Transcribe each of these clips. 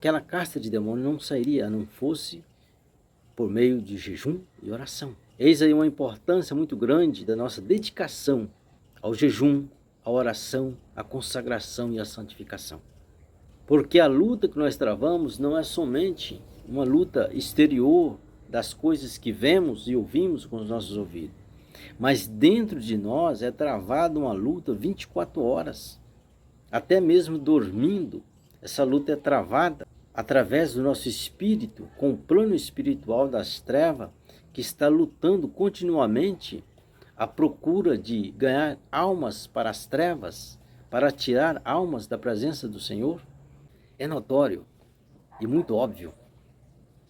Aquela casta de demônio não sairia, não fosse por meio de jejum e oração. Eis aí uma importância muito grande da nossa dedicação ao jejum, à oração, à consagração e à santificação. Porque a luta que nós travamos não é somente uma luta exterior das coisas que vemos e ouvimos com os nossos ouvidos, mas dentro de nós é travada uma luta 24 horas. Até mesmo dormindo, essa luta é travada através do nosso espírito, com o plano espiritual das trevas, que está lutando continuamente à procura de ganhar almas para as trevas, para tirar almas da presença do Senhor. É notório e muito óbvio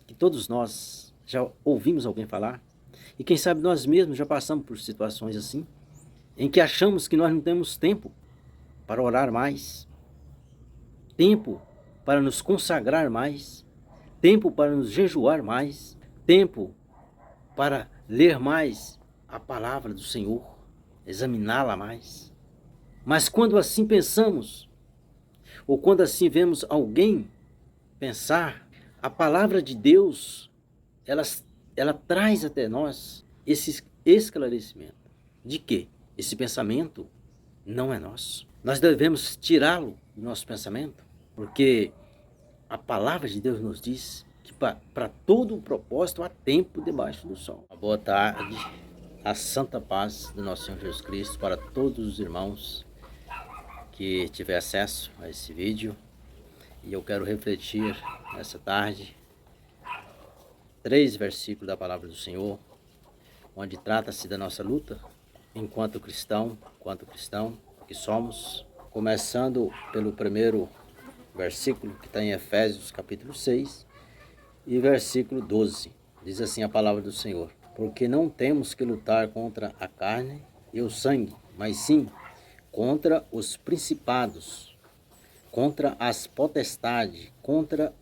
que todos nós já ouvimos alguém falar, e quem sabe nós mesmos já passamos por situações assim, em que achamos que nós não temos tempo para orar mais, tempo para nos consagrar mais, tempo para nos jejuar mais, tempo para ler mais a palavra do Senhor, examiná-la mais. Mas quando assim pensamos, ou quando assim vemos alguém pensar, a palavra de Deus, ela traz até nós esse esclarecimento de que esse pensamento não é nosso. Nós devemos tirá-lo do nosso pensamento, porque a palavra de Deus nos diz que para todo o propósito há tempo debaixo do sol. Uma boa tarde, a santa paz do nosso Senhor Jesus Cristo para todos os irmãos que tiver acesso a esse vídeo. E eu quero refletir nessa tarde 3 versículos da palavra do Senhor, onde trata-se da nossa luta enquanto cristão que somos, começando pelo primeiro versículo que está em Efésios capítulo 6 e versículo 12. Diz assim a palavra do Senhor: porque não temos que lutar contra a carne e o sangue, mas sim contra os principados, contra as potestades, contra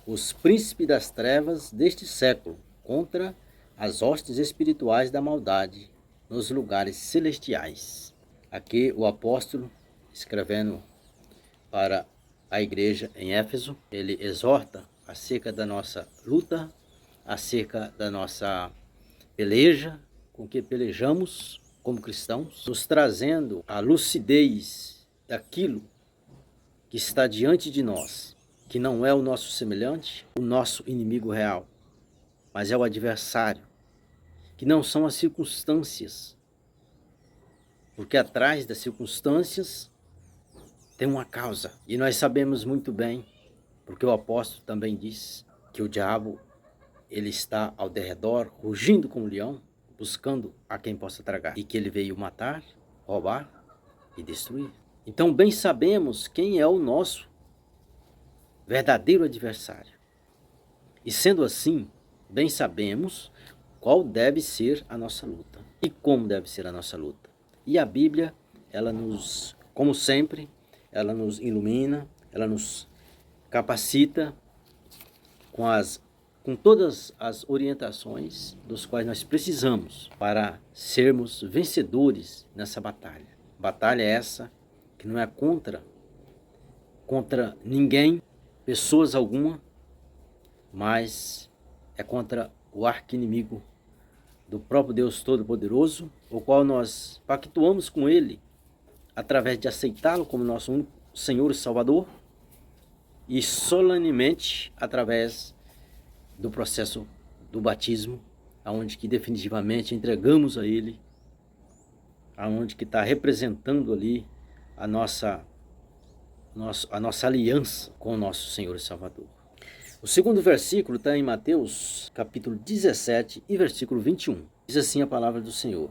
os príncipes das trevas deste século, contra as hostes espirituais da maldade nos lugares celestiais. Aqui o apóstolo, escrevendo para a igreja em Éfeso, ele exorta acerca da nossa luta, acerca da nossa peleja, com que pelejamos como cristãos, nos trazendo a lucidez daquilo que está diante de nós, que não é o nosso semelhante, o nosso inimigo real, mas é o adversário, que não são as circunstâncias, porque atrás das circunstâncias tem uma causa, e nós sabemos muito bem, porque o apóstolo também diz que o diabo, ele está ao derredor, rugindo como um leão, buscando a quem possa tragar, e que ele veio matar, roubar e destruir. Então bem sabemos quem é o nosso verdadeiro adversário. E sendo assim, bem sabemos qual deve ser a nossa luta e como deve ser a nossa luta. E a Bíblia, ela nos, como sempre, ela nos ilumina, ela nos capacita com todas as orientações dos quais nós precisamos para sermos vencedores nessa batalha. Batalha essa que não é contra ninguém, pessoas alguma, mas é contra o arqui-inimigo do próprio Deus Todo-Poderoso, o qual nós pactuamos com Ele através de aceitá-lo como nosso único Senhor e Salvador, e solenemente através do processo do batismo, aonde que definitivamente entregamos a Ele, aonde que está representando ali a nossa aliança com o nosso Senhor e Salvador. O segundo versículo está em Mateus capítulo 17 e versículo 21. Diz assim a palavra do Senhor: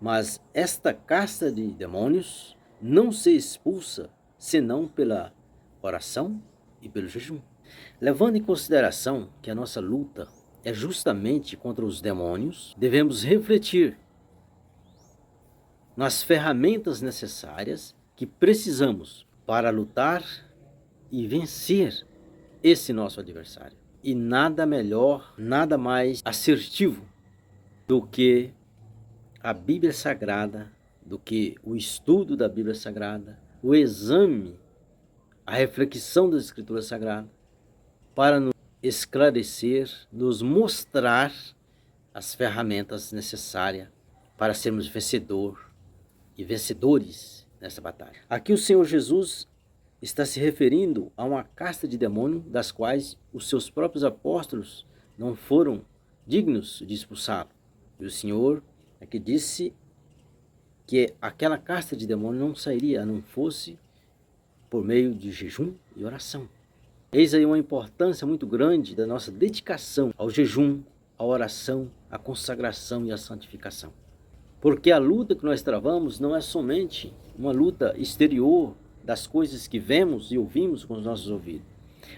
mas esta casta de demônios não se expulsa senão pela oração e pelo jejum. Levando em consideração que a nossa luta é justamente contra os demônios, devemos refletir nas ferramentas necessárias que precisamos para lutar e vencer esse nosso adversário. E nada melhor, nada mais assertivo do que a Bíblia Sagrada, do que o estudo da Bíblia Sagrada, o exame, a reflexão das Escrituras Sagradas, para nos esclarecer, nos mostrar as ferramentas necessárias para sermos vencedores nessa batalha. Aqui o Senhor Jesus está se referindo a uma casta de demônios das quais os seus próprios apóstolos não foram dignos de expulsá-lo. E o Senhor aqui disse que aquela casta de demônios não sairia, a não fosse por meio de jejum e oração. Eis aí uma importância muito grande da nossa dedicação ao jejum, à oração, à consagração e à santificação. Porque a luta que nós travamos não é somente uma luta exterior das coisas que vemos e ouvimos com os nossos ouvidos,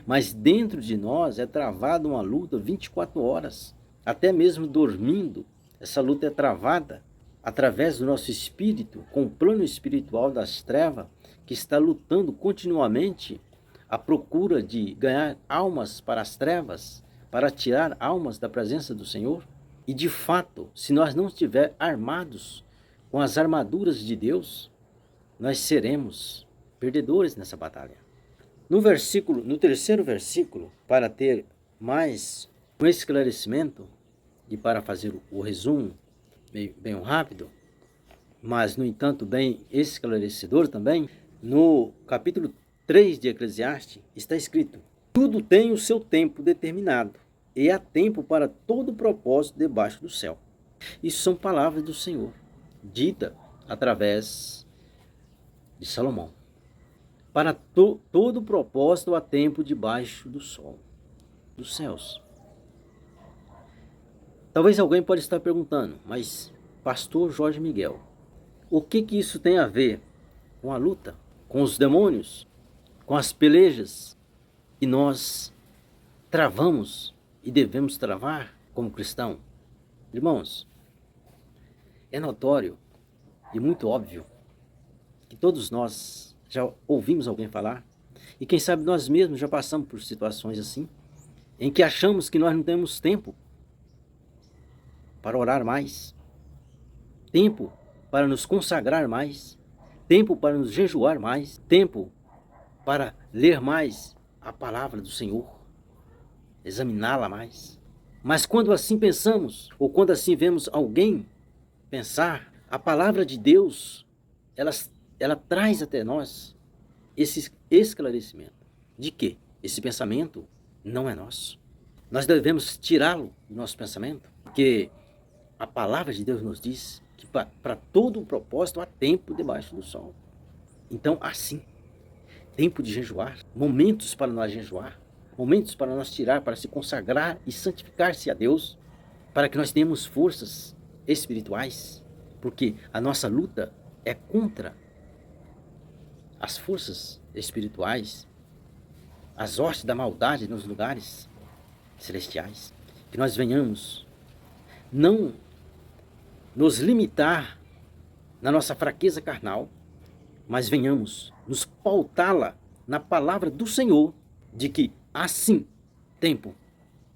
mas dentro de nós é travada uma luta 24 horas, até mesmo dormindo. Essa luta é travada através do nosso espírito, com o plano espiritual das trevas, que está lutando continuamente à procura de ganhar almas para as trevas, para tirar almas da presença do Senhor. E de fato, se nós não estivermos armados com as armaduras de Deus, nós seremos perdedores nessa batalha. No terceiro versículo, para ter mais um esclarecimento e para fazer o resumo bem rápido, mas no entanto bem esclarecedor também, no capítulo 3 de Eclesiastes está escrito: tudo tem o seu tempo determinado, e há tempo para todo propósito debaixo do céu. Isso são palavras do Senhor, dita através de Salomão. Para todo propósito há tempo debaixo do sol, dos céus. Talvez alguém pode estar perguntando, mas pastor Jorge Miguel, o que isso tem a ver com a luta, com os demônios, com as pelejas que nós travamos e devemos travar como cristão? Irmãos, é notório e muito óbvio que todos nós já ouvimos alguém falar, e quem sabe nós mesmos já passamos por situações assim, em que achamos que nós não temos tempo para orar mais, tempo para nos consagrar mais, tempo para nos jejuar mais, tempo para ler mais a palavra do Senhor, examiná-la mais. Mas quando assim pensamos, ou quando assim vemos alguém pensar, a palavra de Deus, ela traz até nós esse esclarecimento de que esse pensamento não é nosso. Nós devemos tirá-lo do nosso pensamento, porque a palavra de Deus nos diz que para todo o propósito há tempo debaixo do sol. Então, assim, tempo de jejuar, momentos para nós jejuar, momentos para nós tirar, para se consagrar e santificar-se a Deus, para que nós tenhamos forças espirituais, porque a nossa luta é contra as forças espirituais, as hostes da maldade nos lugares celestiais. Que nós venhamos não nos limitar na nossa fraqueza carnal, mas venhamos nos pautá-la na palavra do Senhor, de que há sim tempo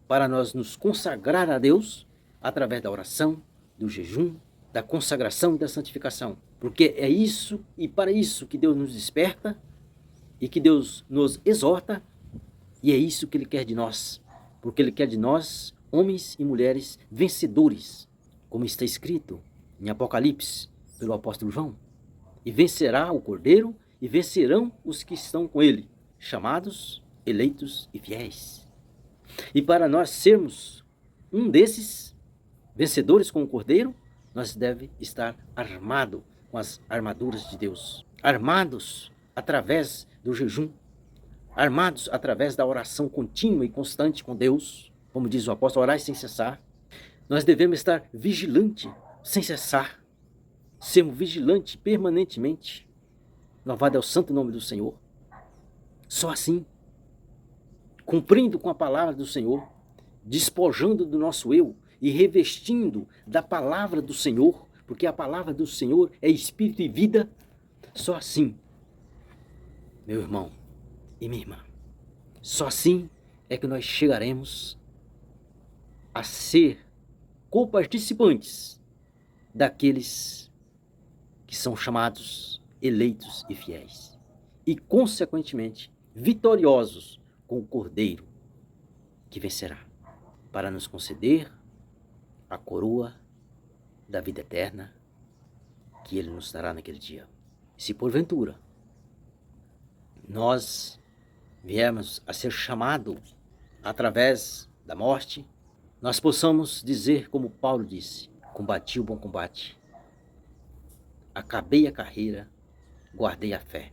para nós nos consagrar a Deus através da oração, do jejum, da consagração e da santificação. Porque é isso e para isso que Deus nos desperta e que Deus nos exorta, e é isso que Ele quer de nós. Porque Ele quer de nós, homens e mulheres vencedores, como está escrito em Apocalipse pelo apóstolo João. E vencerá o Cordeiro e vencerão os que estão com Ele, chamados, eleitos e fiéis. E para nós sermos um desses vencedores com o Cordeiro, nós devemos estar armados com as armaduras de Deus, armados através do jejum, armados através da oração contínua e constante com Deus, como diz o apóstolo, orai sem cessar. Nós devemos estar vigilante sem cessar, sermos vigilantes permanentemente. Louvado é o santo nome do Senhor. Só assim, cumprindo com a palavra do Senhor, despojando do nosso eu e revestindo da palavra do Senhor, porque a palavra do Senhor é espírito e vida. Só assim, meu irmão e minha irmã, só assim é que nós chegaremos a ser coparticipantes daqueles que são chamados eleitos e fiéis, e consequentemente vitoriosos com o Cordeiro, que vencerá, para nos conceder a coroa da vida eterna que Ele nos dará naquele dia. Se porventura nós viermos a ser chamados através da morte, nós possamos dizer como Paulo disse: combati o bom combate, acabei a carreira, guardei a fé,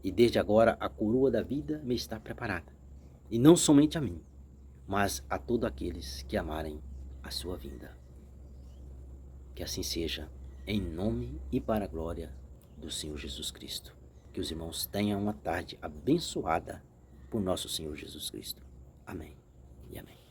e desde agora a coroa da vida me está preparada, e não somente a mim, mas a todos aqueles que amarem a sua vinda. Que assim seja, em nome e para a glória do Senhor Jesus Cristo. Que os irmãos tenham uma tarde abençoada por nosso Senhor Jesus Cristo. Amém e amém.